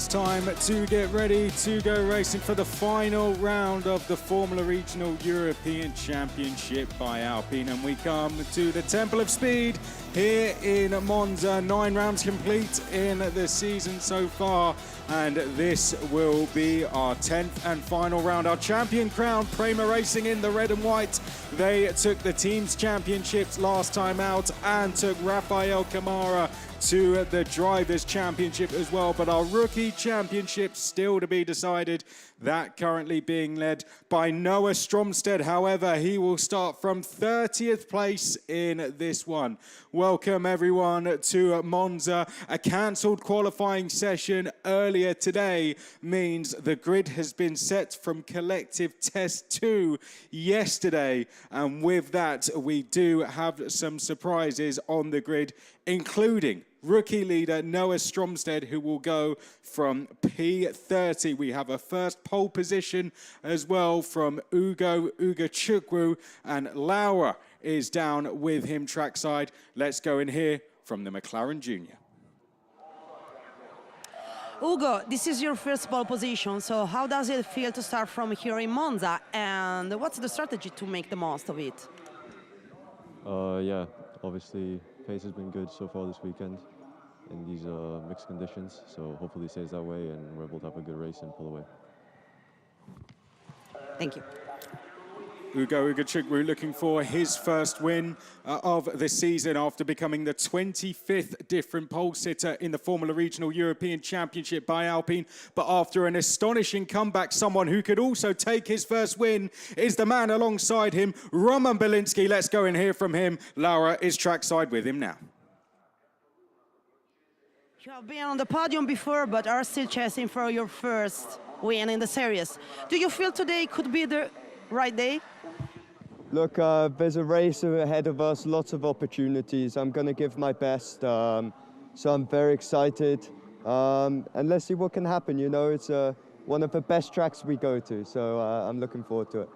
it's time to get ready to go racing for the final round of the Formula Regional European Championship by Alpine. And we come to the Temple of Speed here in Monza. 9 rounds complete in the season so far. And this will be our 10th and final round. Our champion crown, Prema Racing in the red and white. They took the team's championships last time out and took Rafael Camara to the Drivers' Championship as well. But our rookie championship still to be decided. That currently being led by Noah Stromsted. However, he will start from 30th place in this one. Welcome everyone to Monza. A cancelled qualifying session earlier today means the grid has been set from collective test 2 yesterday. And with that, we do have some surprises on the grid, including rookie leader Noah Stromsted, who will go from P30. We have a first pole position as well from Ugo Ugachukwu, and Laura is down with him trackside. Let's go in here from the McLaren Junior. Ugo, this is your first pole position, so how does it feel to start from here in Monza, and what's the strategy to make the most of it? Yeah, obviously pace has been good so far this weekend in these mixed conditions, so hopefully it stays that way and we're able to have a good race and pull away. Thank you. Ugo Ugachukwu looking for his first win of the season after becoming the 25th different pole sitter in the Formula Regional European Championship by Alpine. But after an astonishing comeback, someone who could also take his first win is the man alongside him, Roman Belinsky. Let's go and hear from him. Laura is trackside with him now. You have been on the podium before, but are still chasing for your first win in the series. Do you feel today could be the right day? Look, there's a race ahead of us, lots of opportunities. I'm going to give my best, so I'm very excited. And let's see what can happen. You know, it's one of the best tracks we go to, so I'm looking forward to it.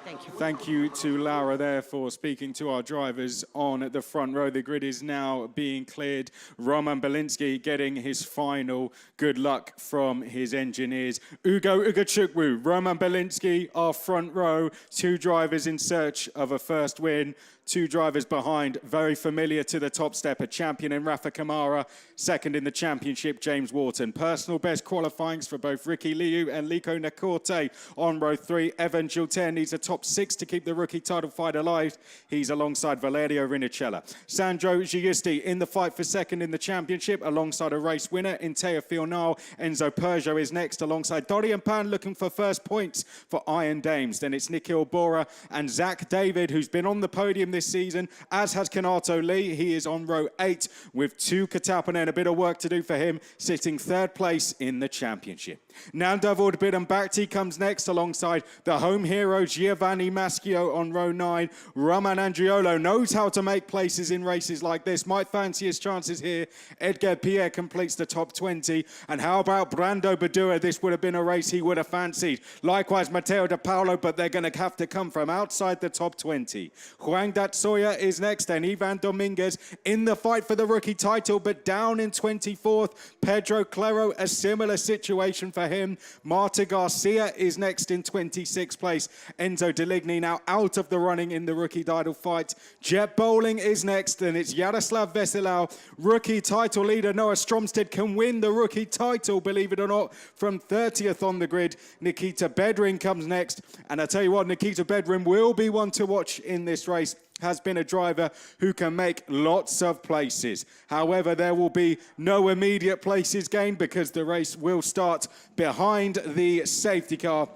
Thank you. Thank you to Laura there for speaking to our drivers on the front row. The grid is now being cleared. Roman Belinsky getting his final good luck from his engineers. Ugo Ugachukwu, Roman Belinsky, our front row. 2 drivers in search of a first win. 2 drivers behind, very familiar to the top step, a champion in Rafa Camara, second in the championship, James Wharton. Personal best qualifyings for both Ricky Liu and Lico Nakorte on row 3. Evan Gilter needs a top 6 to keep the rookie title fight alive. He's alongside Valerio Rinicella. Sandro Giusti in the fight for second in the championship, alongside a race winner in Teo Fional. Enzo Peugeot is next alongside Dorian Pan, looking for first points for Iron Dames. Then it's Nikhil Bora and Zach David, who's been on the podium this season, as has Kanato Lee. He is on row 8 with 2 Katapanen. A bit of work to do for him, sitting 3rd place in the championship. Nandavod Bidambakti comes next alongside the home hero Giovanni Maschio on row 9. Roman Andriolo knows how to make places in races like this. Might fancy his chances here. Edgar Pierre completes the top 20. And how about Brando Badua? This would have been a race he would have fancied. Likewise, Matteo De Paolo, but they're going to have to come from outside the top 20. Juan Datsoya is next, and Ivan Dominguez in the fight for the rookie title, but down in 24th. Pedro Claro, a similar situation for him. Marta Garcia is next in 26th place. Enzo Deligny now out of the running in the rookie title fight. Jet Bowling is next, and it's Yaroslav Veselau. Rookie title leader Noah Stromsted can win the rookie title, believe it or not, from 30th on the grid. Nikita Bedrin comes next, and I tell you what, Nikita Bedrin will be one to watch in this race. Has been a driver who can make lots of places. However, there will be no immediate places gained because the race will start behind the safety car,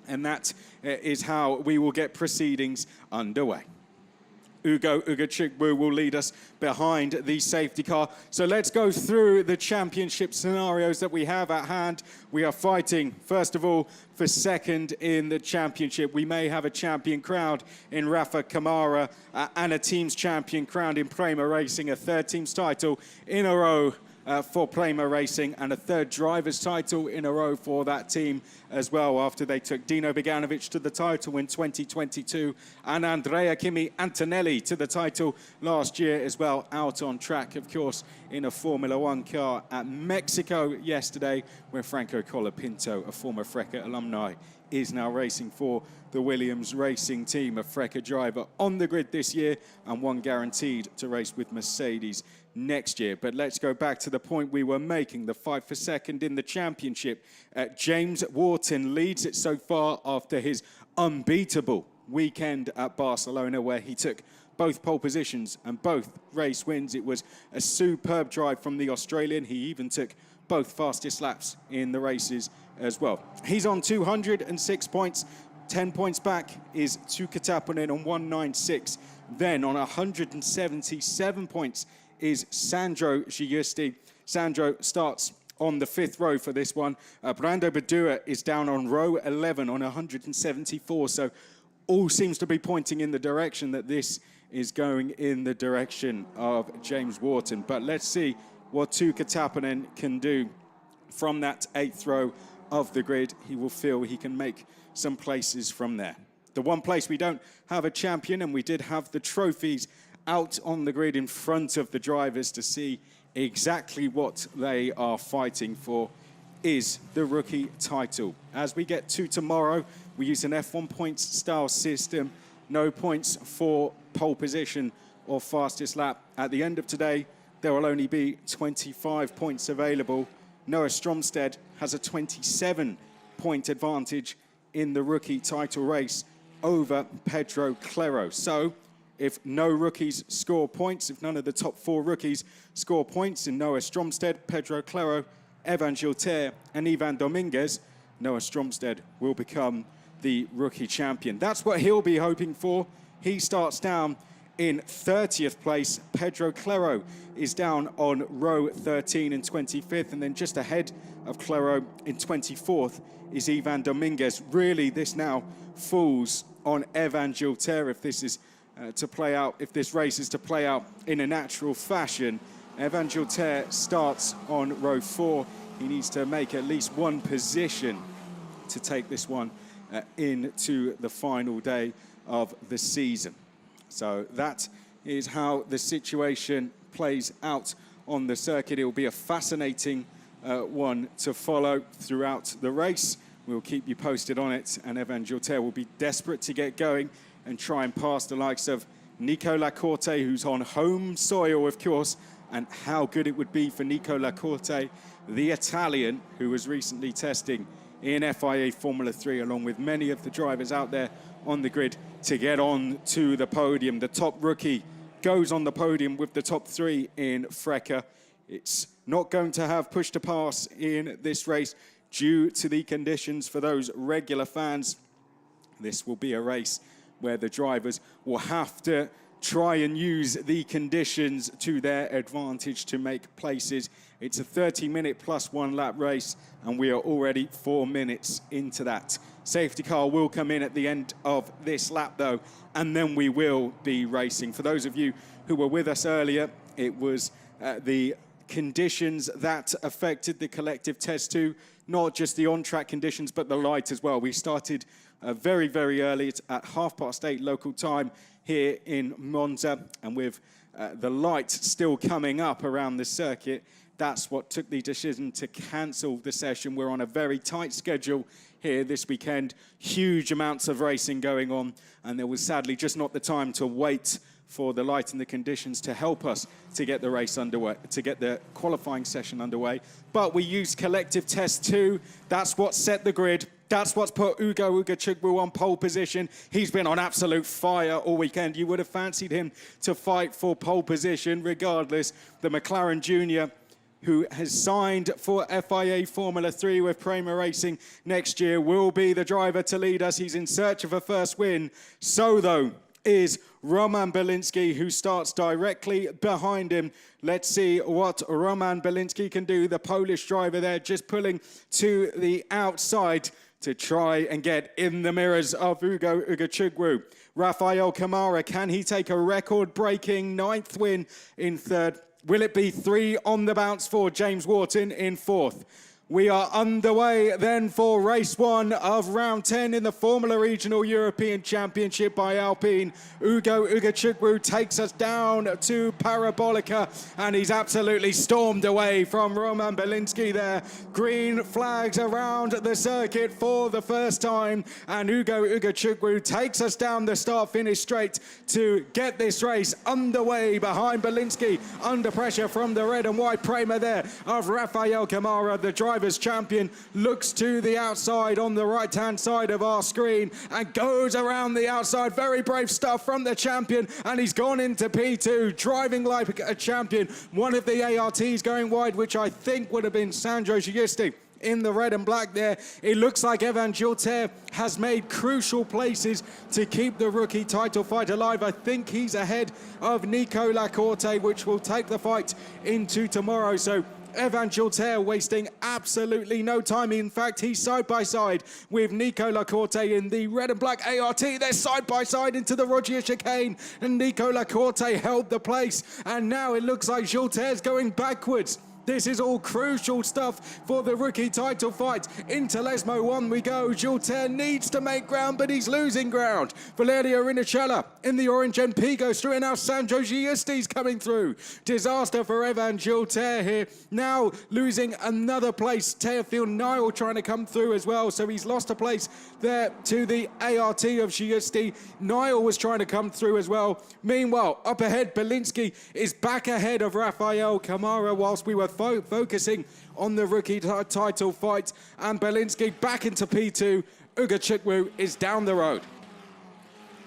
and that is how we will get proceedings underway. Ugo Ugachukwu will lead us behind the safety car. So let's go through the championship scenarios that we have at hand. We are fighting, first of all, for second in the championship. We may have a champion crowned in Rafa Camara and a team's champion crowned in Prema Racing, a 3rd team's title in a row for Prema Racing, and a third driver's title in a row for that team as well, after they took Dino Beganovic to the title in 2022 and Andrea Kimi Antonelli to the title last year as well, out on track, of course, in a Formula One car at Mexico yesterday, where Franco Colapinto, a former FRECA alumni, is now racing for the Williams Racing team, a FRECA driver on the grid this year and one guaranteed to race with Mercedes next year. But let's go back to the point we were making, the fight for second in the championship. James Wharton leads it so far after his unbeatable weekend at Barcelona, where he took both pole positions and both race wins. It was a superb drive from the Australian. He even took both fastest laps in the races as well. He's on 206 points. 10 points back is Tuukka Taponen on 196. Then on 177 points is Sandro Giusti. Sandro starts on the 5th row for this one. Brando Badua is down on row 11 on 174. So all seems to be pointing in the direction that this is going in the direction of James Wharton. But let's see what Tuukka Taponen can do from that 8th row of the grid. He will feel he can make some places from there. The one place we don't have a champion, and we did have the trophies out on the grid in front of the drivers to see exactly what they are fighting for, is the rookie title. As we get to tomorrow, we use an F1 points style system. No points for pole position or fastest lap. At the end of today, there will only be 25 points available. Noah Stromstead has a 27-point advantage in the rookie title race over Pedro Clero. So if no rookies score points, if none of the top 4 rookies score points in Noah Stromstead, Pedro Clero, Evan Gilter and Ivan Dominguez, Noah Stromstead will become the rookie champion. That's what he'll be hoping for. He starts down in 30th place. Pedro Clero is down on row 13 and 25th, and then just ahead of Clero in 24th is Ivan Dominguez. Really, this now falls on Evan Gilter if this is to play out, if this race is to play out in a natural fashion. Evan Gilter starts on row 4. He needs to make at least one position to take this one into the final day of the season. So that is how the situation plays out on the circuit. It will be a fascinating one to follow throughout the race. We'll keep you posted on it, and Evan Gilter will be desperate to get going and try and pass the likes of Nico Lacorte, who's on home soil, of course, and how good it would be for Nico Lacorte, the Italian, who was recently testing in FIA Formula 3, along with many of the drivers out there on the grid, to get on to the podium. The top rookie goes on the podium with the top 3 in FRECA. It's not going to have push to pass in this race due to the conditions. For those regular fans, this will be a race where the drivers will have to try and use the conditions to their advantage to make places. It's a 30-minute plus 1 lap race, and we are already 4 minutes into that. Safety car will come in at the end of this lap, though, and then we will be racing. For those of you who were with us earlier, it was the conditions that affected the collective test too, not just the on-track conditions, but the light as well. We started very, very early. It's at 8:30 local time here in Monza, and with the light still coming up around the circuit, that's what took the decision to cancel the session. We're on a very tight schedule here this weekend, huge amounts of racing going on, and there was sadly just not the time to wait for the light and the conditions to help us to get the race underway, to get the qualifying session underway. But we used collective test 2. That's what set the grid. That's what's put Ugo Ugachukwu on pole position. He's been on absolute fire all weekend. You would have fancied him to fight for pole position regardless. The McLaren Junior, who has signed for FIA Formula 3 with Prema Racing next year, will be the driver to lead us. He's in search of a first win. So, though, is Roman Belinsky, who starts directly behind him. Let's see what Roman Belinsky can do. The Polish driver there just pulling to the outside to try and get in the mirrors of Ugo Ugachukwu. Rafael Kamara, can he take a record-breaking 9th win in third? Will it be 3 on the bounce for James Wharton in 4th? We are underway then for race 1 of round 10 in the Formula Regional European Championship by Alpine. Ugo Ugachukwu takes us down to Parabolica, and he's absolutely stormed away from Roman Belinsky there. Green flags around the circuit for the first time, and Ugo Ugachukwu takes us down the start-finish straight to get this race underway behind Belinsky, under pressure from the red and white Prema there of Rafael Camara, the driver's champion, looks to the outside on the right-hand side of our screen and goes around the outside. Very brave stuff from the champion, and he's gone into P2, driving like a champion. One of the ARTs going wide, which I think would have been Sandro Giusti in the red and black there. It looks like Evan Gilter has made crucial places to keep the rookie title fight alive. I think he's ahead of Nico Lacorte, which will take the fight into tomorrow. So Evan Gilter wasting absolutely no time. In fact, he's side by side with Nico Lacorte in the red and black ART. They're side by side into the Rogier chicane, and Nico Lacorte held the place. And now it looks like Gilter's going backwards. This is all crucial stuff for the rookie title fight. Into Lesmo 1 we go. Gilter needs to make ground, but he's losing ground. Valerio Rinicella in the orange MP goes through, and now Sandro Giusti's coming through. Disaster for Evan Gilter here. Now losing another place. Teofil Niall trying to come through as well, so he's lost a place there to the ART of Giusti. Niall was trying to come through as well. Meanwhile, up ahead, Belinsky is back ahead of Rafael Camara whilst we were focusing on the rookie title fight, and Belinsky back into P2. Ugachukwu is down the road.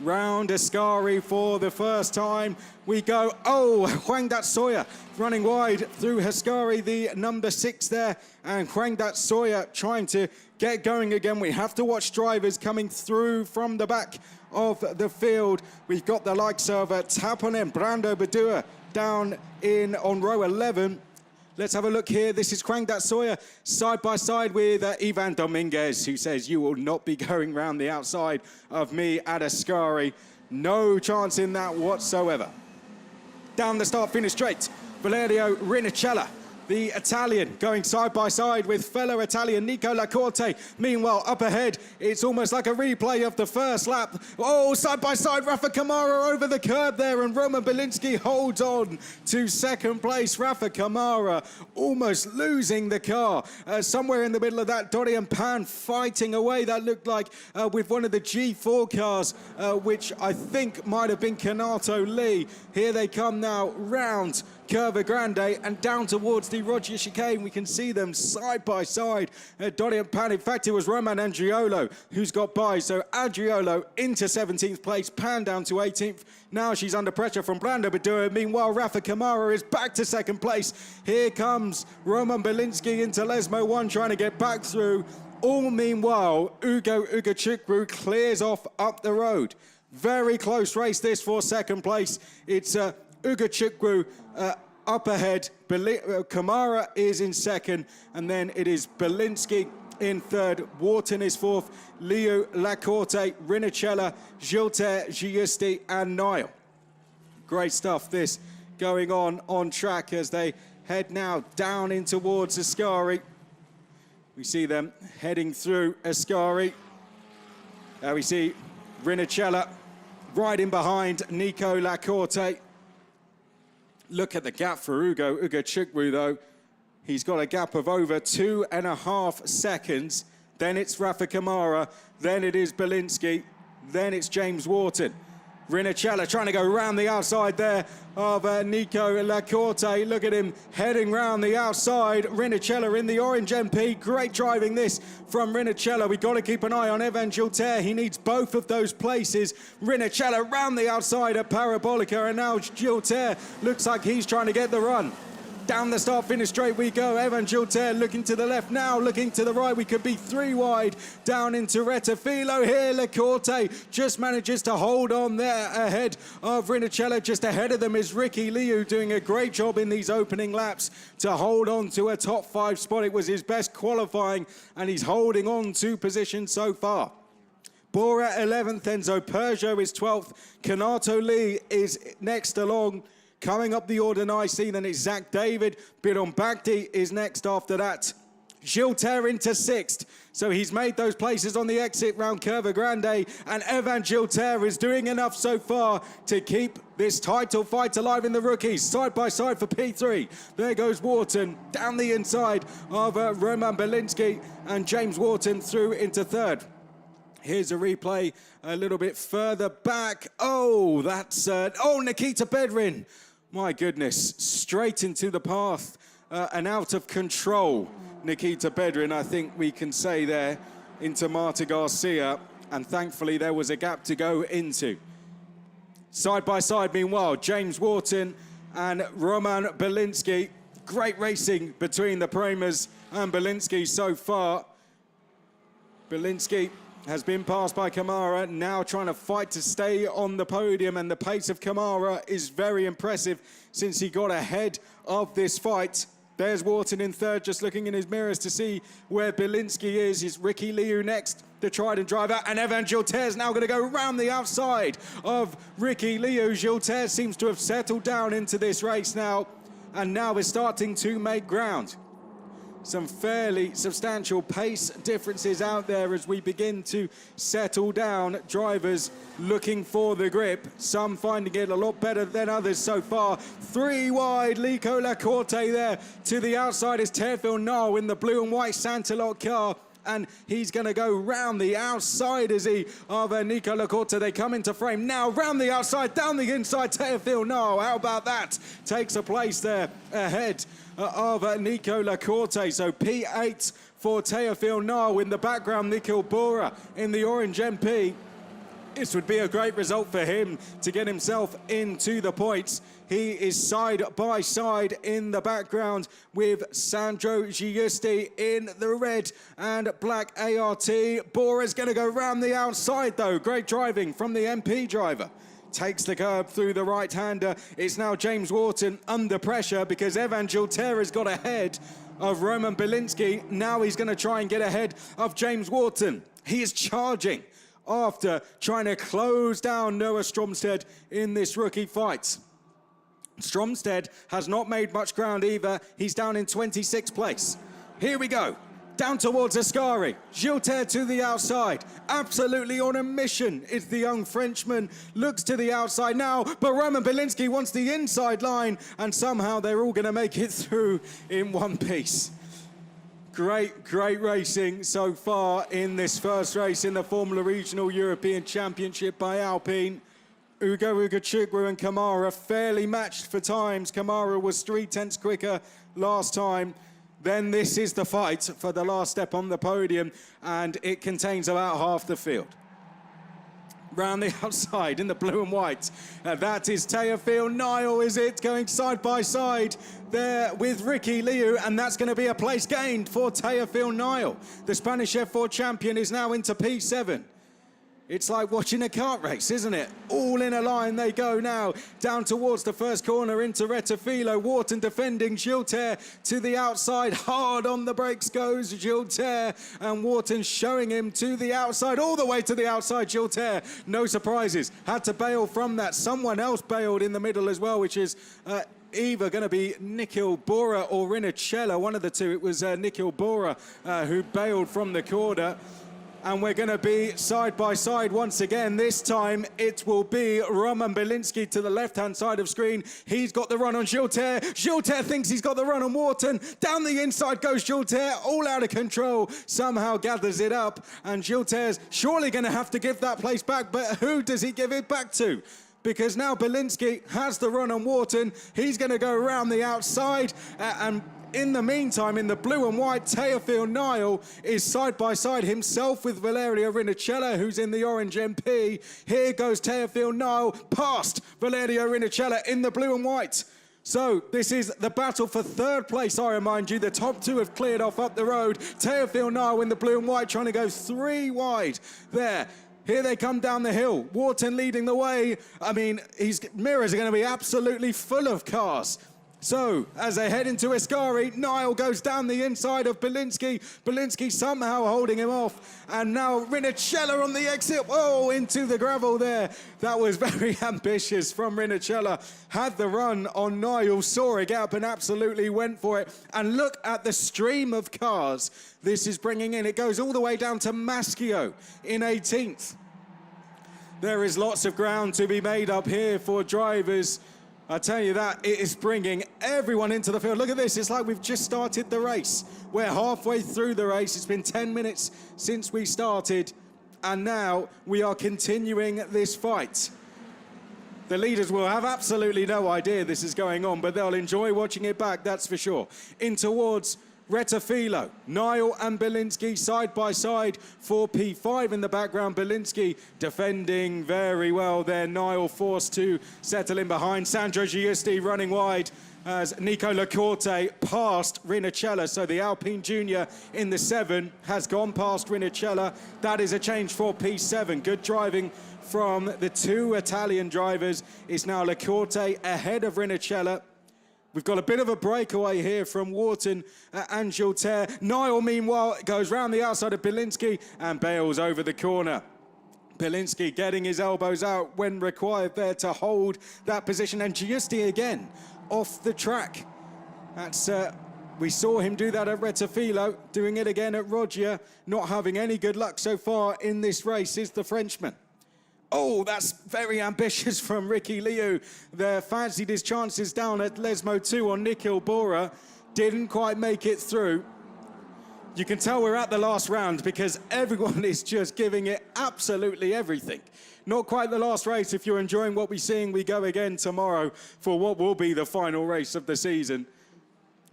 Round Ascari for the first time. We go, Hwang Dat Soya running wide through Ascari, the number 6 there, and Hwang Dat Soya trying to get going again. We have to watch drivers coming through from the back of the field. We've got the likes of Taponen, Brando Badua down in on row 11. Let's have a look here. This is Hwang Dat Soya side by side with Ivan Dominguez, who says, "You will not be going round the outside of me at Ascari." No chance in that whatsoever. Down the start-finish straight, Valerio Rinicella, the Italian, going side by side with fellow Italian Nico Lacorte. Meanwhile, up ahead, it's almost like a replay of the first lap. Side by side, Rafa Camara over the curb there, and Roman Belinsky holds on to second place. Rafa Camara almost losing the car. Somewhere in the middle of that, Dorian Pan fighting away. That looked like with one of the G4 cars, which I think might have been Kanato Lee. Here they come now round Curva Grande and down towards the Rogier chicane. We can see them side by side. Dorian Pan, in fact, it was Roman Andriolo who's got by. So Andriolo into 17th place, Pan down to 18th. Now she's under pressure from Brando Badua. Meanwhile, Rafa Camara is back to second place. Here comes Roman Belinsky into Lesmo 1 trying to get back through. All meanwhile, Ugo Ugachukwu clears off up the road. Very close race this for second place. It's Ugachukwu up ahead. Camara is in second, and then it is Belinsky in third. Wharton is fourth. Leo Lacorte, Rinicella, Gilter, Giusti, and Niall. Great stuff this going on track as they head now down in towards Ascari. We see them heading through Ascari. We see Rinicella right in behind Nico Lacorte. Look at the gap for Ugo Ugachukwu, though. He's got a gap of over 2.5 seconds. Then it's Rafa Camara. Then it is Belinsky. Then it's James Wharton. Rinicella trying to go round the outside there of Nico Lacorte. Look at him heading round the outside. Rinicella in the orange MP. Great driving this from Rinicella. We've got to keep an eye on Evan Gilter. He needs both of those places. Rinicella round the outside at Parabolica, and now Gilter looks like he's trying to get the run. Down the start-finish straight we go. Evan Gilter looking to the left now, looking to the right. We could be 3 wide down into Retafilo. Here, Lacorte just manages to hold on there ahead of Rinicella. Just ahead of them is Ricky Liu, doing a great job in these opening laps to hold on to a top 5 spot. It was his best qualifying, and he's holding on to position so far. Bora 11th, Enzo Peugeot is 12th. Kanato Lee is next along. Coming up the order nicely, then it's Zach David. Biron Bagdi is next after that. Gilter into 6th. So he's made those places on the exit round Curva Grande, and Evan Gilter is doing enough so far to keep this title fight alive in the rookies. Side by side for P3. There goes Wharton down the inside of Roman Belinsky, and James Wharton through into 3rd. Here's a replay a little bit further back. Oh, that's Nikita Bedrin. My goodness, straight into the path and out of control. Nikita Bedrin, I think we can say there, into Marta Garcia, and thankfully there was a gap to go into. Side by side, meanwhile, James Wharton and Roman Belinsky. Great racing between the Premas and Belinsky so far. Belinsky has been passed by Kamara, now trying to fight to stay on the podium, and the pace of Kamara is very impressive since he got ahead of this fight. There's Wharton in 3rd, just looking in his mirrors to see where Belinsky is. Is Ricky Liu next, the Trident driver, and Evan Gilter is now going to go around the outside of Ricky Liu. Gilter seems to have settled down into this race now, and now is starting to make ground. Some fairly substantial pace differences out there as we begin to settle down. Drivers looking for the grip, some finding it a lot better than others so far. 3 wide, Lico Lacorte there. To the outside is Teofil Nall in the blue and white Santalot car, and he's going to go round the outside as he of Nico Lacorte. They come into frame now, round the outside, down the inside, Teofil Nall. How about that? Takes a place there ahead of Nico Lacorte. So P8 for Teofil Nall. In the background, Nikhil Bora in the orange MP. This would be a great result for him to get himself into the points. He is side by side in the background with Sandro Giusti in the red and black ART. Bora's going to go round the outside though. Great driving from the MP driver. Takes the curb through the right-hander. It's now James Wharton under pressure because Evan Gilter has got ahead of Roman Belinsky. Now he's going to try and get ahead of James Wharton. He is charging after trying to close down Noah Stromsted in this rookie fight. Stromsted has not made much ground either. He's down in 26th place. Here we go. Down towards Ascari. Gilter to the outside. Absolutely on a mission is the young Frenchman. Looks to the outside now, but Roman Belinsky wants the inside line, and somehow they're all going to make it through in one piece. Great racing so far in this first race in the Formula Regional European Championship by Alpine. Ugo Ugachugwu and Kamara fairly matched for times. Kamara was 3/10 quicker last time. Then this is the fight for the last step on the podium, and it contains about half the field. Round the outside in the blue and white. That is Teofil Nall, is it? Going side by side there with Ricky Liu, and that's going to be a place gained for Teofil Nall. The Spanish F4 champion is now into P7. It's like watching a kart race, isn't it? All in a line they go now, down towards the first corner into Retafilo. Wharton defending, Gilter to the outside. Hard on the brakes goes Gilter, and Wharton showing him to the outside, all the way to the outside. Gilter, no surprises, had to bail from that. Someone else bailed in the middle as well, which is either going to be Nikhil Bora or Rinicella, one of the two. It was Nikhil Bora who bailed from the corner. And we're going to be side by side once again. This time it will be Roman Belinsky to the left-hand side of screen. He's got the run on Gilter. Gilter thinks he's got the run on Wharton. Down the inside goes Gilter, all out of control. Somehow gathers it up, and Gilter's surely going to have to give that place back. But who does he give it back to? Because now Belinsky has the run on Wharton. He's going to go around the outside, and in the meantime, in the blue and white, Teofil Nall is side by side himself with Valerio Rinicella, who's in the orange MP. Here goes Teofil Nall past Valerio Rinicella in the blue and white. So this is the battle for third place, I remind you. The top two have cleared off up the road. Teofil Nall in the blue and white trying to go 3 wide there. Here they come down the hill. Wharton leading the way. I mean, his mirrors are going to be absolutely full of cars. So, as they head into Ascari, Niall goes down the inside of Belinsky. Belinsky somehow holding him off. And now Rinicella on the exit. Oh, into the gravel there. That was very ambitious from Rinicella. Had the run on Niall, saw it up and absolutely went for it. And look at the stream of cars this is bringing in. It goes all the way down to Maschio in 18th. There is lots of ground to be made up here for drivers. I tell you that, it is bringing everyone into the field. Look at this, it's like we've just started the race. We're halfway through the race. It's been 10 minutes since we started, and now we are continuing this fight. The leaders will have absolutely no idea this is going on, but they'll enjoy watching it back, that's for sure. In towards Retafilo, Niall and Belinsky side by side for P5 in the background. Belinsky defending very well there. Niall forced to settle in behind. Sandro Giusti running wide as Nico Lacorte passed Rinicella. So the Alpine Junior in the 7 has gone past Rinicella. That is a change for P7. Good driving from the 2 Italian drivers. It's now Lacorte ahead of Rinicella. We've got a bit of a breakaway here from Wharton and Gilter. Niall, meanwhile, goes round the outside of Belinsky and bails over the corner. Belinsky getting his elbows out when required there to hold that position. And Giusti again off the track. That's we saw him do that at Retafilo, doing it again at Rogia. Not having any good luck so far in this race is the Frenchman. Oh, that's very ambitious from Ricky Liu. There fancied his chances down at Lesmo 2 on Nikhil Bora. Didn't quite make it through. You can tell we're at the last round because everyone is just giving it absolutely everything. Not quite the last race. If you're enjoying what we're seeing, we go again tomorrow for what will be the final race of the season.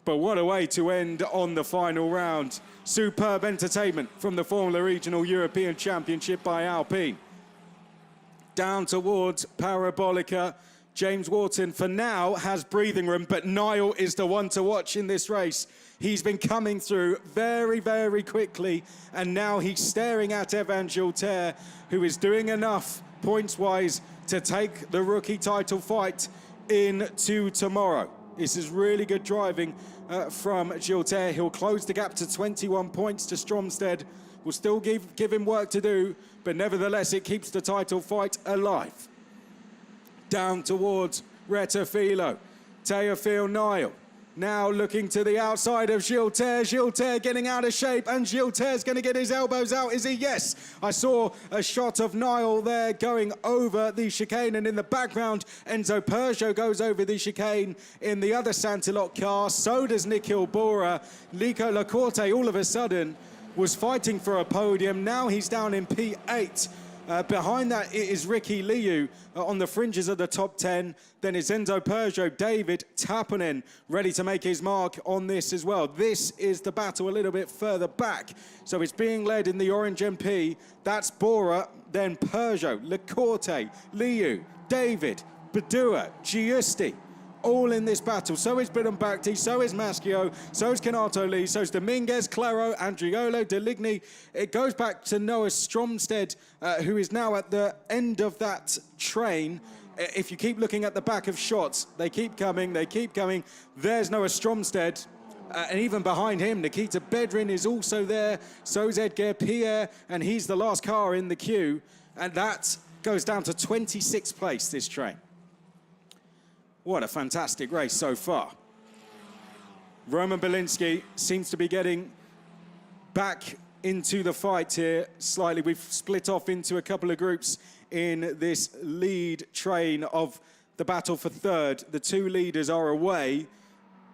But what a way to end on the final round. Superb entertainment from the Formula Regional European Championship by Alpine. Down towards Parabolica. James Wharton, for now, has breathing room, but Niall is the one to watch in this race. He's been coming through very, very quickly, and now he's staring at Evan Gilter, who is doing enough points-wise to take the rookie title fight into tomorrow. This is really good driving from Gilter. He'll close the gap to 21 points to Stromsted. Will still give him work to do, but nevertheless, it keeps the title fight alive. Down towards Retafilo. Teofil Niall. Now looking to the outside of Gilter. Gilter getting out of shape, and Gilter's going to get his elbows out, is he? Yes. I saw a shot of Niall there going over the chicane, and in the background, Enzo Peugeot goes over the chicane in the other Santilot car. So does Nikhil Bora. Nico Lacorte, all of a sudden, was fighting for a podium. Now he's down in P8. Behind that, it is Ricky Liu on the fringes of the top 10. Then it's Enzo Peugeot, David Taponen, ready to make his mark on this as well. This is the battle a little bit further back. So it's being led in the Orange MP. That's Bora, then Peugeot, Lacorte, Liu, David, Badua, Giusti. All in this battle. So is Bidon Bakhti, so is Maschio, so is Canato Lee, so is Dominguez, Claro, Andriolo, Deligny. It goes back to Noah Stromsted, who is now at the end of that train. If you keep looking at the back of shots, they keep coming, they keep coming. There's Noah Stromsted. And even behind him, Nikita Bedrin is also there. So is Edgar Pierre, and he's the last car in the queue. And that goes down to 26th place, this train. What a fantastic race so far. Roman Belinsky seems to be getting back into the fight here slightly. We've split off into a couple of groups in this lead train of the battle for third. The 2 leaders are away.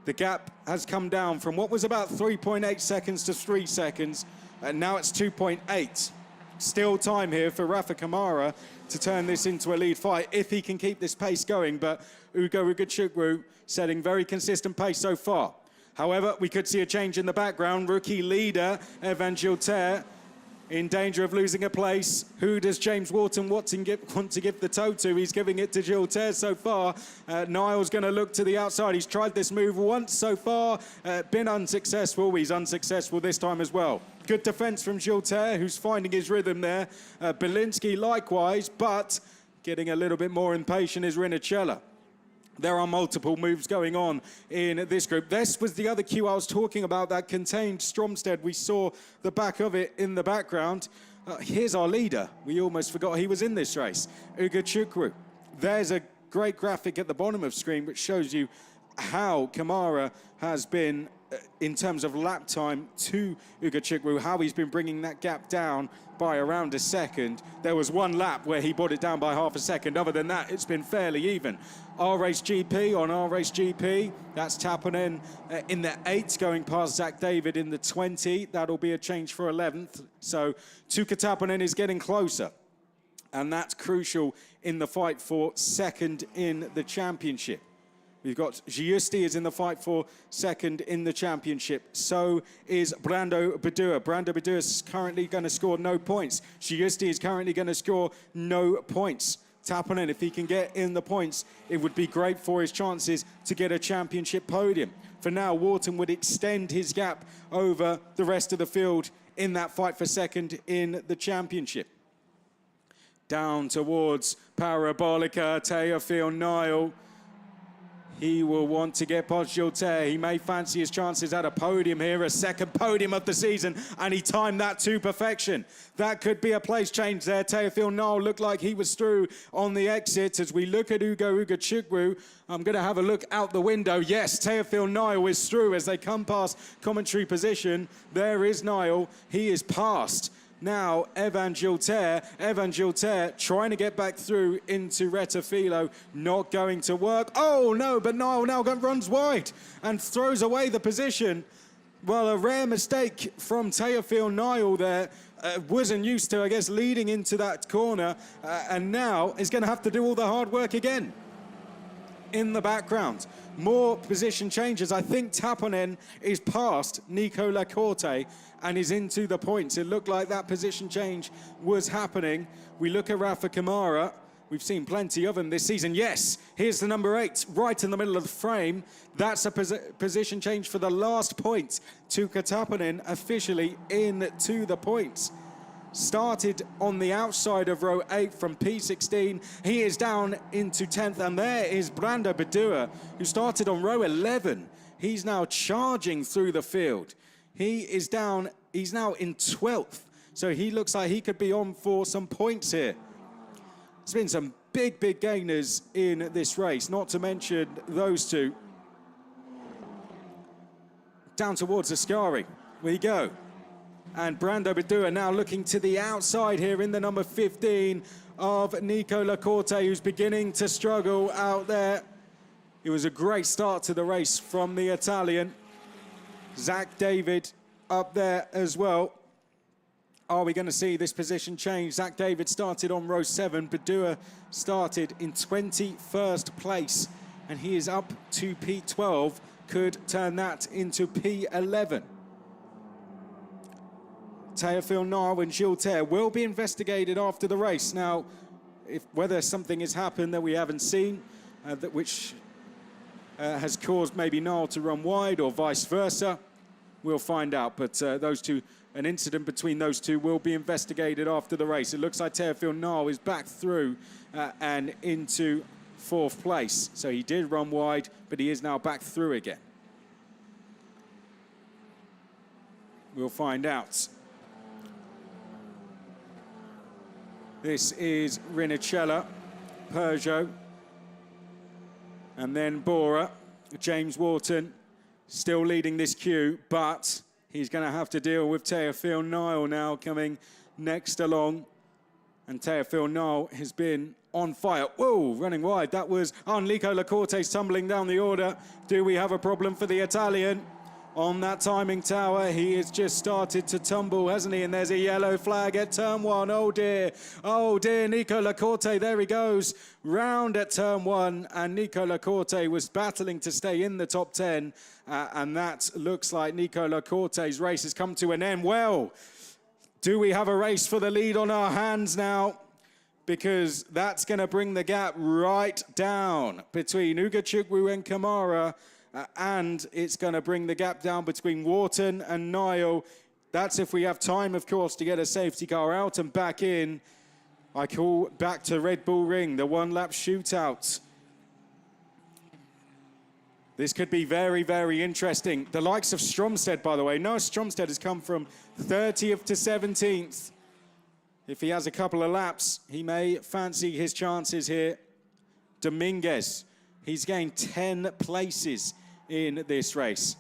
The gap has come down from what was about 3.8 seconds to 3 seconds, and now it's 2.8. Still time here for Rafa Kamara to turn this into a lead fight if he can keep this pace going, but Ugo Ugochukwu setting very consistent pace so far. However, we could see a change in the background. Rookie leader Evan Gilter in danger of losing a place. Who does James Wharton want to give the toe to? He's giving it to Gilter so far. Niall's going to look to the outside. He's tried this move once so far, been unsuccessful. He's unsuccessful this time as well. Good defense from Gilter, who's finding his rhythm there. Belinsky likewise, but getting a little bit more impatient is Rinicella. There are multiple moves going on in this group. This was the other queue I was talking about that contained Stromsted. We saw the back of it in the background. Here's our leader. We almost forgot he was in this race, Ugo Chukwu. There's a great graphic at the bottom of screen which shows you how Kamara has been in terms of lap time to Ugo Chukwu, how he's been bringing that gap down by around a second. There was one lap where he brought it down by half a second. Other than that, it's been fairly even. R-Race GP on R-Race GP, that's Tappanen in the 8th, going past Zach David in the 20. That'll be a change for 11th. So Tuukka Tappanen is getting closer. And that's crucial in the fight for second in the championship. We've got Giusti is in the fight for second in the championship. So is Brando Badua. Brando Badua is currently going to score no points. Giusti is currently going to score no points. Tappanen, if he can get in the points, it would be great for his chances to get a championship podium. For now, Wharton would extend his gap over the rest of the field in that fight for second in the championship. Down towards Parabolica, Teofil Nile. He will want to get past Gilter. He may fancy his chances at a podium here, a second podium of the season, and he timed that to perfection. That could be a place change there. Teofil Nile looked like he was through on the exit. As we look at Ugo Chukwu, I'm going to have a look out the window. Yes, Teofil Nile is through as they come past commentary position. There is Nile. He is past. Now, Evan Gilter trying to get back through into Retafilo, not going to work. Oh, no, but Niall now runs wide and throws away the position. Well, a rare mistake from Teofil Nile there. Wasn't used to, I guess, leading into that corner, and now is going to have to do all the hard work again. In the background, more position changes. I think Tappanen is past Nico Lacorte and is into the points. It looked like that position change was happening. We look at Rafa Kamara. We've seen plenty of him this season. Yes, here's the number 8, right in the middle of the frame. That's a position change for the last point. Tuukka Tappanen officially into the points. Started on the outside of row 8 from P16. He is down into 10th, and there is Brando Badua, who started on row 11. He's now charging through the field. He is down, he's now in 12th, so he looks like he could be on for some points here. There's been some big gainers in this race, not to mention those two. Down towards Ascari, we go. And Brando Badua now looking to the outside here in the number 15 of Nico Lacorte, who's beginning to struggle out there. It was a great start to the race from the Italian. Zach David up there as well. Are we going to see this position change? Zach David started on row 7. Badua started in 21st place, and he is up to P12. Could turn that into P11. Teofil Nile and Gilter will be investigated after the race. Now, whether something has happened that we haven't seen, which has caused maybe Nile to run wide or vice versa, we'll find out. But those two, an incident between those two will be investigated after the race. It looks like Teofil Nile is back through and into 4th place. So he did run wide, but he is now back through again. We'll find out. This is Rinicella, Peugeot, and then Bora. James Wharton still leading this queue, but he's going to have to deal with Teofil Nile now coming next along. And Teofil Nile has been on fire. Whoa, running wide. That was Nico Lacorte's tumbling down the order. Do we have a problem for the Italian? On that timing tower, he has just started to tumble, hasn't he? And there's a yellow flag at turn 1. Oh dear, Nico Lacorte, there he goes. Round at turn 1, and Nico Lacorte was battling to stay in the top 10. And that looks like Nico Lacorte's race has come to an end. Well, do we have a race for the lead on our hands now? Because that's going to bring the gap right down between Ugo Chukwu and Kamara. And it's going to bring the gap down between Wharton and Nile. That's if we have time, of course, to get a safety car out and back in. I call back to Red Bull Ring, the one-lap shootout. This could be very, very interesting. The likes of Stromstead, by the way. Noah Stromstead has come from 30th to 17th. If he has a couple of laps, he may fancy his chances here. Dominguez, he's gained 10 places in this race.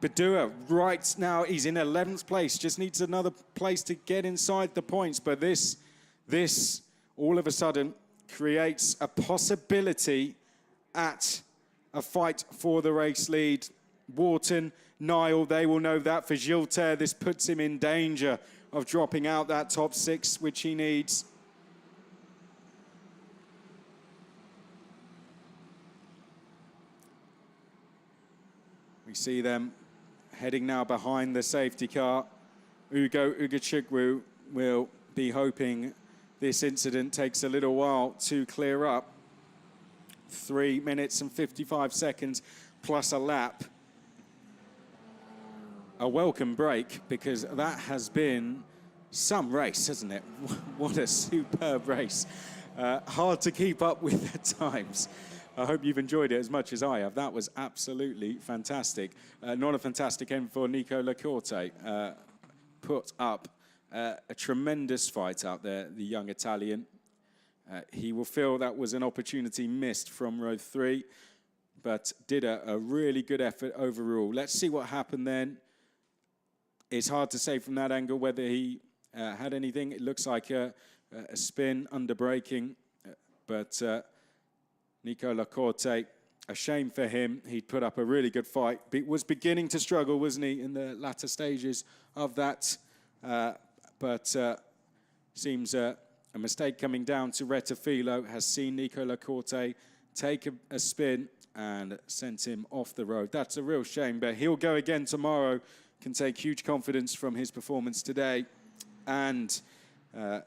Badua, right now, he's in 11th place. Just needs another place to get inside the points. But this all of a sudden, creates a possibility at a fight for the race lead. Wharton, Niall, they will know that. For Gilter, this puts him in danger of dropping out that top 6, which he needs. We see them heading now behind the safety car. Ugo Ugachukwu will be hoping this incident takes a little while to clear up. 3 minutes and 55 seconds plus a lap. A welcome break, because that has been some race, hasn't it? What a superb race. Hard to keep up with at times. I hope you've enjoyed it as much as I have. That was absolutely fantastic. Not a fantastic end for Nico Lacorte. Put up a tremendous fight out there, the young Italian. He will feel that was an opportunity missed from row 3, but did a really good effort overall. Let's see what happened then. It's hard to say from that angle whether he had anything. It looks like a spin under braking, but Nico Lacorte, a shame for him. He'd put up a really good fight. Was beginning to struggle, wasn't he, in the latter stages of that, but seems a mistake coming down to Rettifilo has seen Nico Lacorte take a spin and sent him off the road. That's a real shame, but he'll go again tomorrow. Can take huge confidence from his performance today, and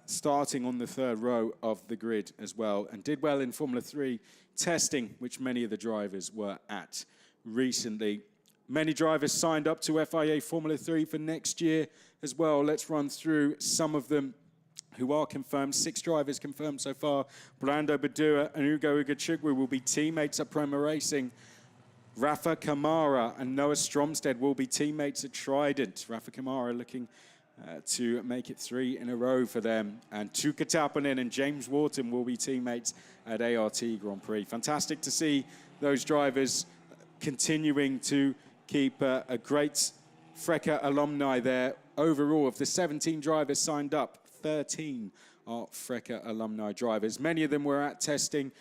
starting on the 3rd row of the grid as well, and did well in Formula 3 testing, which many of the drivers were at recently. Many drivers signed up to FIA Formula 3 for next year as well. Let's run through some of them who are confirmed. 6 drivers confirmed so far. Brando Badua and Ugo Ugachukwu will be teammates at Prema Racing. Rafa Kamara and Noah Stromstead will be teammates at Trident. Rafa Kamara looking to make it 3 in a row for them. And Tuukka Tappinen and James Wharton will be teammates at ART Grand Prix. Fantastic to see those drivers continuing to keep a great FRECA alumni there. Overall, of the 17 drivers signed up, 13 are FRECA alumni drivers. Many of them were at testing,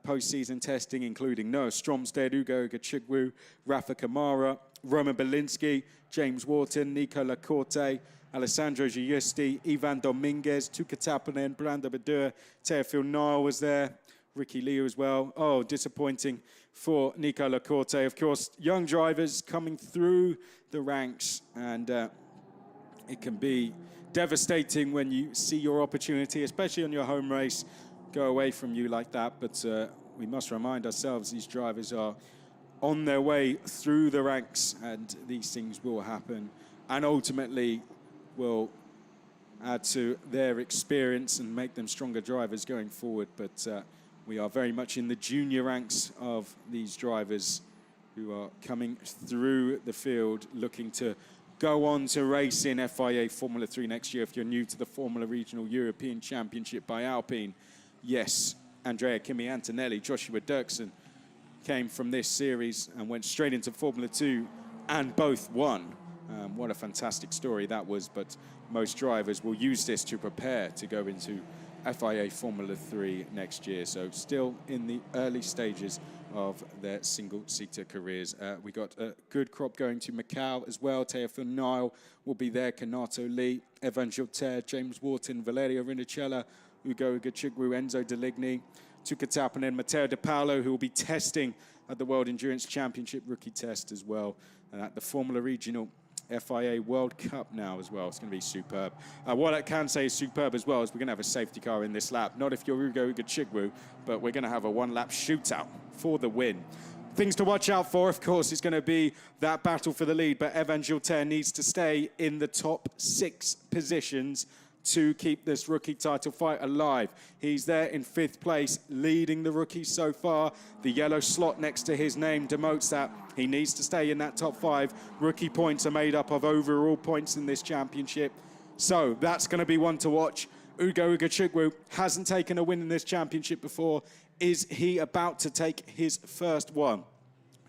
post-season testing, including Noah Stromstead, Ugo Ugachukwu, Rafa Kamara, Roman Belinsky, James Wharton, Nico Lacorte, Alessandro Giusti, Ivan Dominguez, Tuukka Tappinen, Brando Badua, Teofil Niall was there, Ricky Liu as well. Oh, disappointing for Nico Lacorte. Of course, young drivers coming through the ranks, and it can be devastating when you see your opportunity, especially on your home race, go away from you like that. But we must remind ourselves these drivers are on their way through the ranks, and these things will happen, and ultimately will add to their experience and make them stronger drivers going forward. But we are very much in the junior ranks of these drivers who are coming through the field, looking to go on to race in FIA Formula 3 next year. If you're new to the Formula Regional European Championship by Alpine, yes, Andrea Kimi Antonelli, Joshua Dirksen came from this series and went straight into Formula 2 and both won. What a fantastic story that was, but most drivers will use this to prepare to go into FIA Formula 3 next year, so still in the early stages of their single-seater careers. We got a good crop going to Macau as well. Teofil Niall will be there, Kanato Lee, Evan Gilter, James Wharton, Valerio Rinicella, Ugo Ugachukwu, Enzo Deligny, Tuukka Tappinen, Matteo De Paolo, who will be testing at the World Endurance Championship rookie test as well, and at the Formula Regional FIA World Cup now as well. It's going to be superb. What I can say is superb as well is we're going to have a safety car in this lap. Not if you're Ugo Ugachukwu, but we're going to have a one-lap shootout for the win. Things to watch out for, of course, is going to be that battle for the lead, but Evan Gilter needs to stay in the top 6 positions to keep this rookie title fight alive. He's there in 5th place, leading the rookies so far. The yellow slot next to his name denotes that he needs to stay in that top 5. Rookie points are made up of overall points in this championship. So that's going to be one to watch. Ugo Ugachukwu hasn't taken a win in this championship before. Is he about to take his first one?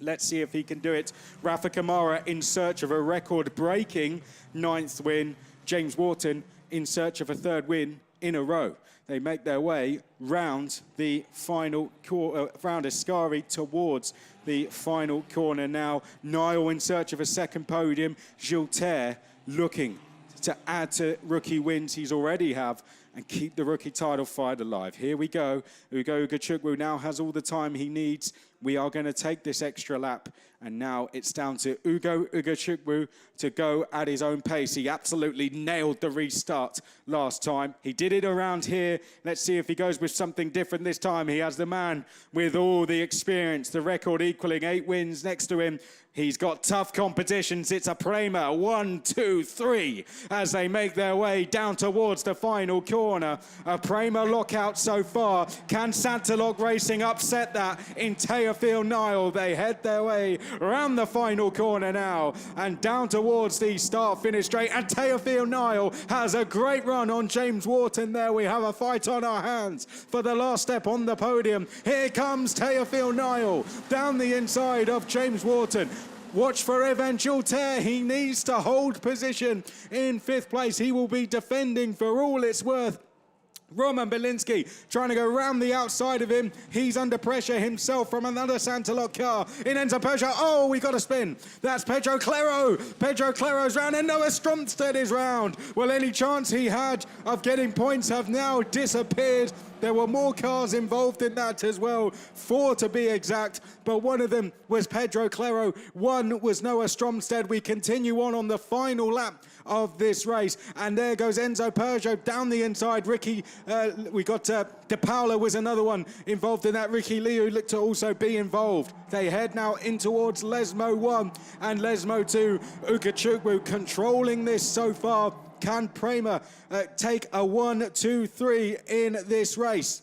Let's see if he can do it. Rafa Kamara in search of a record-breaking 9th win. James Wharton in search of a 3rd win in a row. They make their way round the final round Ascari towards the final corner now. Niall in search of a 2nd podium. Gilles looking to add to rookie wins he's already have and keep the rookie title fight alive. Here we go. Ugo Ugachukwu now has all the time he needs. We are going to take this extra lap, and now it's down to Ugo Ugachukwu to go at his own pace. He absolutely nailed the restart last time. He did it around here. Let's see if he goes with something different this time. He has the man with all the experience, the record equaling 8 wins next to him. He's got tough competitions. It's a Prema, 1, 2, 3, as they make their way down towards the final corner. A Prema lockout so far. Can Santalog Racing upset that in Teofil Niall? They head their way around the final corner now and down towards the start-finish straight. And Teofil Niall has a great run on James Wharton there. We have a fight on our hands for the last step on the podium. Here comes Teofil Niall down the inside of James Wharton. Watch for Evan Gilles. He needs to hold position in 5th place. He will be defending for all it's worth. Roman Belinsky trying to go around the outside of him. He's under pressure himself from another Santalog car. In Enzo Peugeot. Oh, we got a spin. That's Pedro Claro. Pedro Claro's round and Noah Stromstead is round. Well, any chance he had of getting points have now disappeared. There were more cars involved in that as well, 4 to be exact, but one of them was Pedro Claro, one was Noah Stromstead. We continue on the final lap of this race, and there goes Enzo Peugeot down the inside. Ricky, we got De Paula was another one involved in that. Ricky Liu looked to also be involved. They head now in towards Lesmo 1 and Lesmo 2. Ugachukwu controlling this so far. Can Prema take a 1, 2, 3 in this race?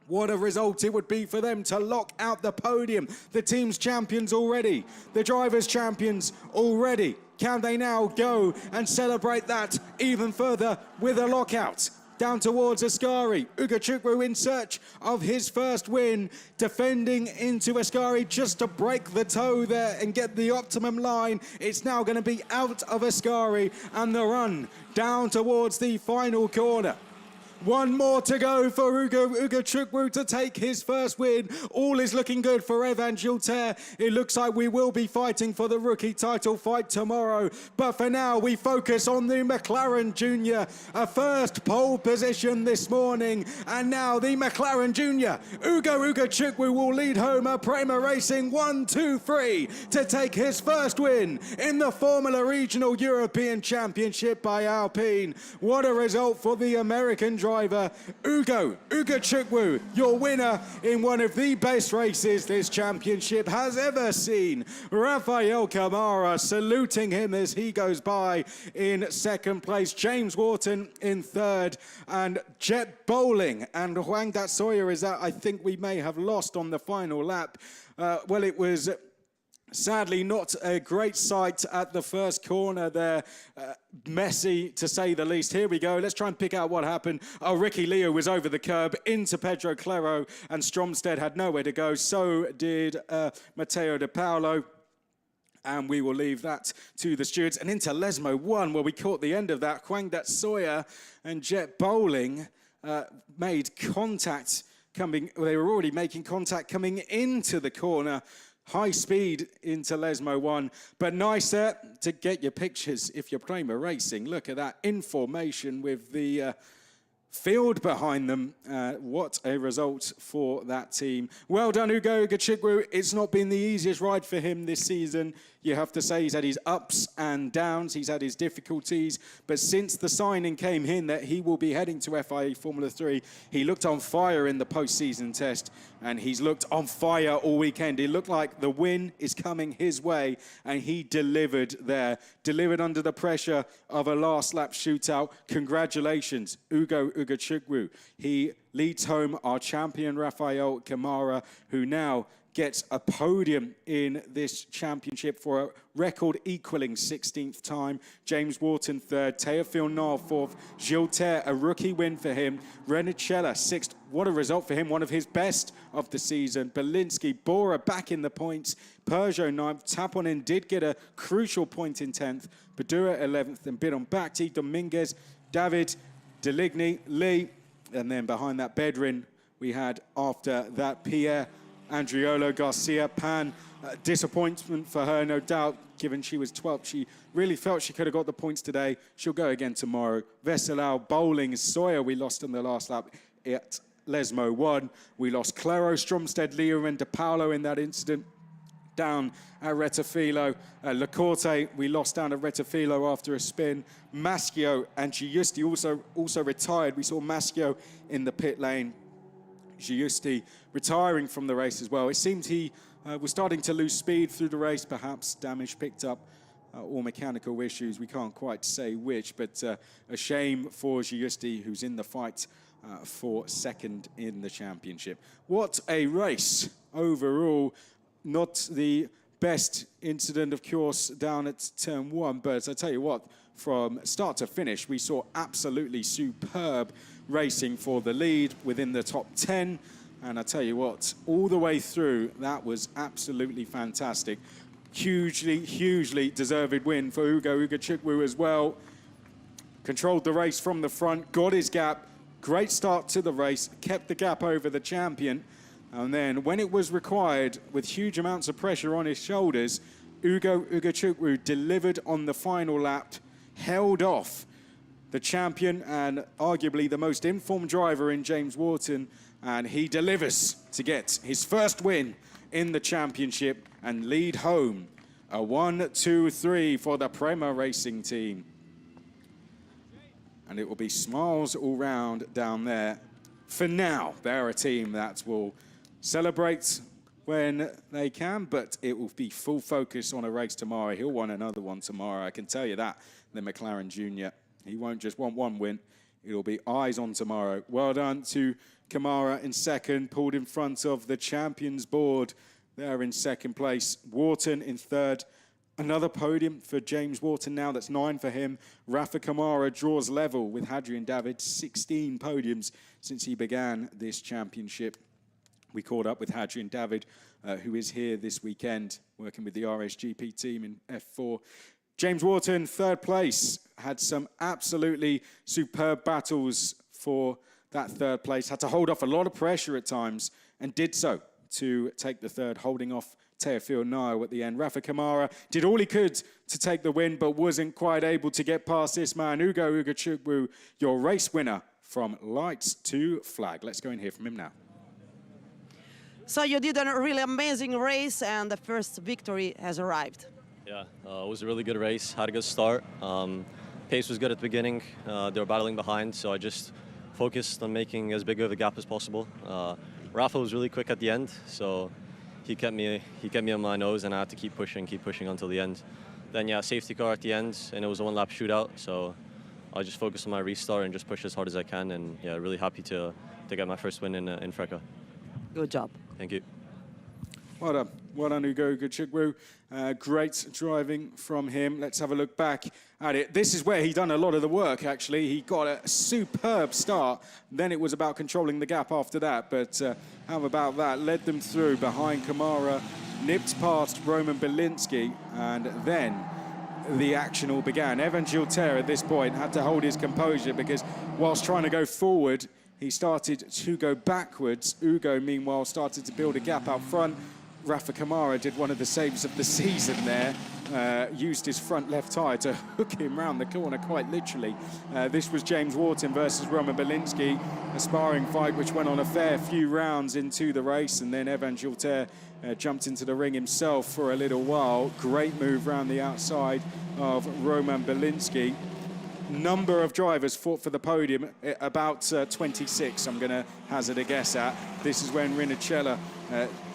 What a result it would be for them to lock out the podium. The team's champions already, the drivers' champions already. Can they now go and celebrate that even further with a lockout? Down towards Ascari. Ugachukwu in search of his first win, defending into Ascari just to break the toe there and get the optimum line. It's now going to be out of Ascari and the run down towards the final corner. One more to go for Ugachukwu to take his first win. All is looking good for Evan Gilles. It looks like we will be fighting for the rookie title fight tomorrow. But for now, we focus on the McLaren Junior. A first pole position this morning. And now the McLaren Junior. Ugo Ugachukwu will lead home a Prema Racing 1, 2, 3 to take his first win in the Formula Regional European Championship by Alpine. What a result for the American driver. Ugo Ugachukwu, your winner in one of the best races this championship has ever seen. Rafael Kamara saluting him as he goes by in 2nd place. James Wharton in 3rd, and Jet Bowling and Huang Dat Sawyer is that I think we may have lost on the final lap. Well, it was sadly not a great sight at the first corner there. Messy, to say the least. Here we go. Let's try and pick out what happened. Oh, Ricky Leo was over the curb into Pedro Claro, and Stromstead had nowhere to go. So did Matteo De Paolo. And we will leave that to the stewards. And into Lesmo 1, where we caught the end of that. Huang Dat Sawyer and Jet Bowling made contact coming. They were already making contact coming into the corner. High speed into Lesmo 1, but nice there to get your pictures if you're Prema Racing. Look at that in formation with the field behind them. What a result for that team. Well done, Ugo Ugachukwu. It's not been the easiest ride for him this season. You have to say he's had his ups and downs, he's had his difficulties, but since the signing came in that he will be heading to FIA Formula 3, he looked on fire in the post-season test, and he's looked on fire all weekend. It looked like the win is coming his way, and he delivered there. Delivered under the pressure of a last-lap shootout. Congratulations, Ugo Ugachukwu. He leads home our champion, Rafael Kamara, who now gets a podium in this championship for a record-equaling 16th time. James Wharton third, Teofil Nard fourth, Gilter, a rookie win for him, Renicella sixth. What a result for him, one of his best of the season. Belinsky, Bora back in the points, Peugeot ninth, Taponin did get a crucial point in 10th, Badura 11th, and Bidon Bakti, Dominguez, David, Deligny, Lee, and then behind that Bedrin, we had after that Pierre, Andriolo, Garcia, Pan. Disappointment for her, no doubt, given she was 12th. She really felt she could have got the points today. She'll go again tomorrow. Vesselau, Bowling, Sawyer, we lost in the last lap at Lesmo 1. We lost Claro, Stromstead, Leo, and De Paolo in that incident down at Rettifilo. Lacorte, we lost down at Rettifilo after a spin. Maschio and Giusti also retired. We saw Maschio in the pit lane. Giusti retiring from the race as well. It seemed he was starting to lose speed through the race, perhaps damage picked up or mechanical issues. We can't quite say which, but a shame for Giusti, who's in the fight for second in the championship. What a race overall. Not the best incident, of course, down at turn 1, but I tell you what, from start to finish, we saw absolutely superb racing for the lead within the top 10. And I tell you what, all the way through, that was absolutely fantastic. Hugely deserved win for Ugo Ugachukwu as well. Controlled the race from the front, got his gap. Great start to the race, kept the gap over the champion. And then when it was required, with huge amounts of pressure on his shoulders, Ugo Ugachukwu delivered on the final lap, held off the champion and arguably the most informed driver in James Wharton, and he delivers to get his first win in the championship and lead home a 1-2-3 for the Prema Racing team. And it will be smiles all round down there. For now, they're a team that will celebrate when they can, but it will be full focus on a race tomorrow. He'll want another one tomorrow, I can tell you that. The McLaren Junior, he won't just want one win, it'll be eyes on tomorrow. Well done to Kamara in second, pulled in front of the champions board there in second place. Wharton in third. Another podium for James Wharton now, that's 9 for him. Rafa Kamara draws level with Hadrian David, 16 podiums since he began this championship. We caught up with Hadrian David, who is here this weekend, working with the RSGP team in F4. James Wharton, third place, had some absolutely superb battles for that third place. Had to hold off a lot of pressure at times and did so to take the third, holding off Teofil Nard at the end. Rafa Kamara did all he could to take the win, but wasn't quite able to get past this man. Ugo Ugachukwu, your race winner from lights to flag. Let's go and hear from him now. So you did a really amazing race, and the first victory has arrived. Yeah, it was a really good race. Had a good start. Pace was good at the beginning. They were battling behind, so I just focused on making as big of a gap as possible. Rafa was really quick at the end, so he kept me on my nose, and I had to keep pushing until the end. Then yeah, safety car at the end, and it was a one-lap shootout. So I just focused on my restart and just push as hard as I can. And yeah, really happy to get my first win in Freca. Good job. Thank you. Well done, Ugo Ugachukwu. Great driving from him. Let's have a look back at it. This is where he done a lot of the work, actually. He got a superb start. Then it was about controlling the gap after that. But how about that? Led them through behind Kamara, nipped past Roman Belinsky, and then the action all began. Evan Gilter at this point had to hold his composure because whilst trying to go forward, he started to go backwards. Ugo, meanwhile, started to build a gap out front. Rafa Kamara did one of the saves of the season there. Used his front left tyre to hook him round the corner, quite literally. This was James Wharton versus Roman Belinsky, a sparring fight which went on a fair few rounds into the race, and then Evan Gilter jumped into the ring himself for a little while. Great move round the outside of Roman Belinsky. Number of drivers fought for the podium, about 26, I'm going to hazard a guess at. This is when Rinicella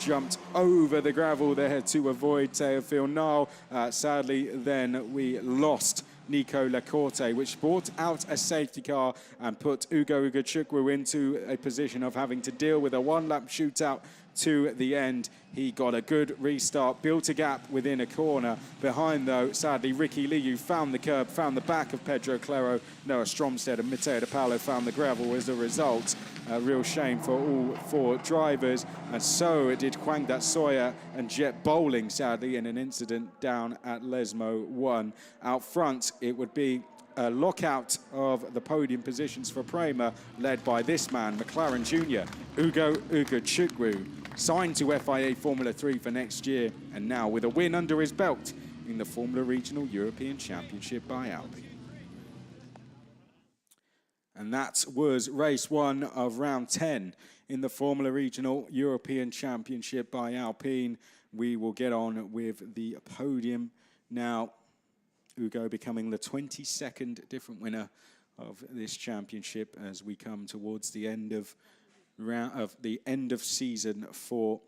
jumped over the gravel there to avoid Teofil Nall. Sadly, then we lost Nico Lacorte, which brought out a safety car and put Ugo Ugachukwu into a position of having to deal with a one-lap shootout to the end. He got a good restart, built a gap within a corner. Behind, though, sadly, Ricky Liu found the curb, found the back of Pedro Claro. Noah Stromstead and Matteo De Paolo found the gravel as a result. A real shame for all four drivers. And so did Kwang Dat Sawyer and Jet Bowling, sadly, in an incident down at Lesmo 1. Out front, it would be a lockout of the podium positions for Prema, led by this man, McLaren Jr., Ugo Ugachukwu, signed to FIA Formula 3 for next year, and now with a win under his belt in the Formula Regional European Championship by Alpine. And that was race 1 of round 10 in the Formula Regional European Championship by Alpine. We will get on with the podium now. Ugo becoming the 22nd different winner of this championship as we come towards the end of season 4.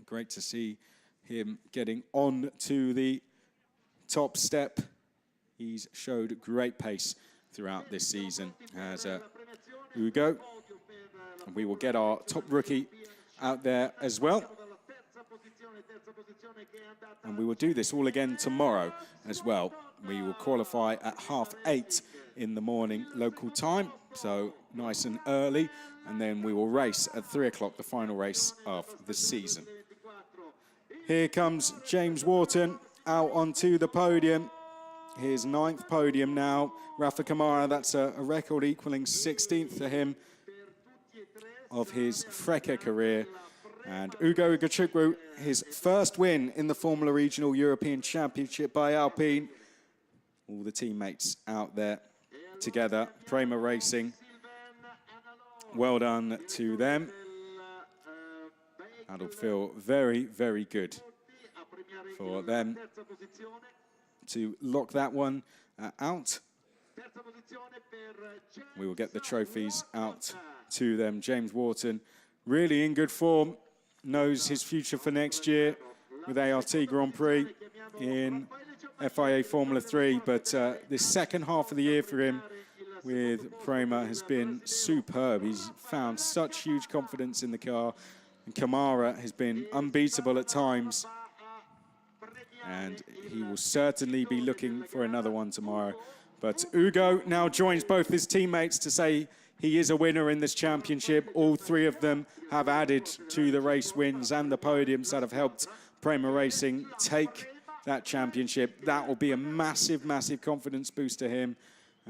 Great to see him getting on to the top step. He's showed great pace throughout this season as Ugo. And we will get our top rookie out there as well. And we will do this all again tomorrow as well. We will qualify at 8:30 in the morning local time, so nice and early, and then we will race at 3 o'clock, the final race of the season. Here comes James Wharton out onto the podium. His 9th podium now. Rafa Kamara, that's a record equaling 16th for him of his FRECA career. And Ugo Ugachukwu, his first win in the Formula Regional European Championship by Alpine. All the teammates out there together, Prema Racing. Well done to them. That'll feel very, very good for them to lock that one out. We will get the trophies out to them. James Wharton, really in good form, knows his future for next year with ART Grand Prix in FIA Formula 3, but this second half of the year for him with Prema has been superb. He's found such huge confidence in the car, and Kamara has been unbeatable at times, and he will certainly be looking for another one tomorrow. But Ugo now joins both his teammates to say he is a winner in this championship. All three of them have added to the race wins and the podiums that have helped Prema Racing take that championship. That will be a massive, massive confidence boost to him.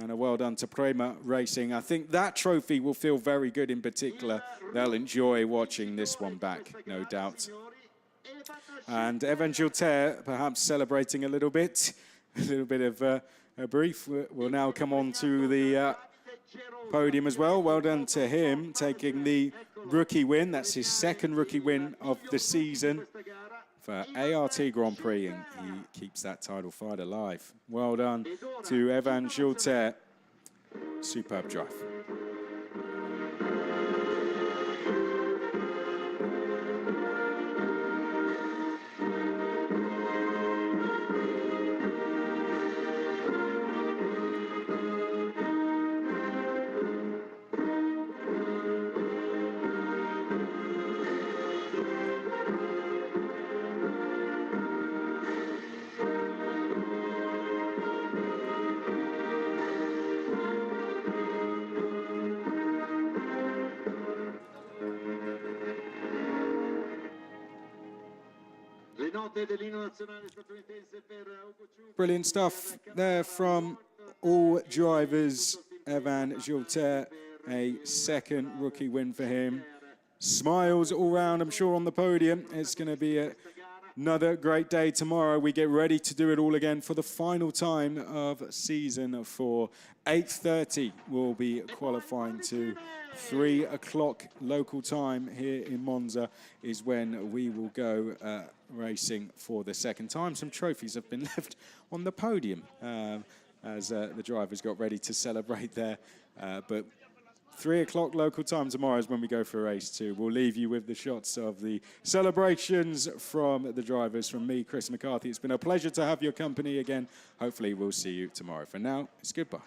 And a well done to Prema Racing. I think that trophy will feel very good in particular. They'll enjoy watching this one back, no doubt. And Evan Gilter perhaps celebrating a little bit of a brief. We'll now come on to the podium as well. Well done to him, taking the rookie win. That's his second rookie win of the season for ART Grand Prix, and he keeps that title fight alive. Well done to Evan Gilter. Superb drive. Brilliant stuff there from all drivers. Evan Gilter, a second rookie win for him. Smiles all round, I'm sure, on the podium. It's going to be another great day tomorrow. We get ready to do it all again for the final time of season 4. 8:30 we'll be qualifying to 3 o'clock local time here in Monza is when we will go racing for the second time. Some trophies have been left on the podium as the drivers got ready to celebrate there. But 3 o'clock local time tomorrow is when we go for race 2. We'll leave you with the shots of the celebrations from the drivers. From me, Chris McCarthy, it's been a pleasure to have your company again. Hopefully we'll see you tomorrow. For now, it's goodbye.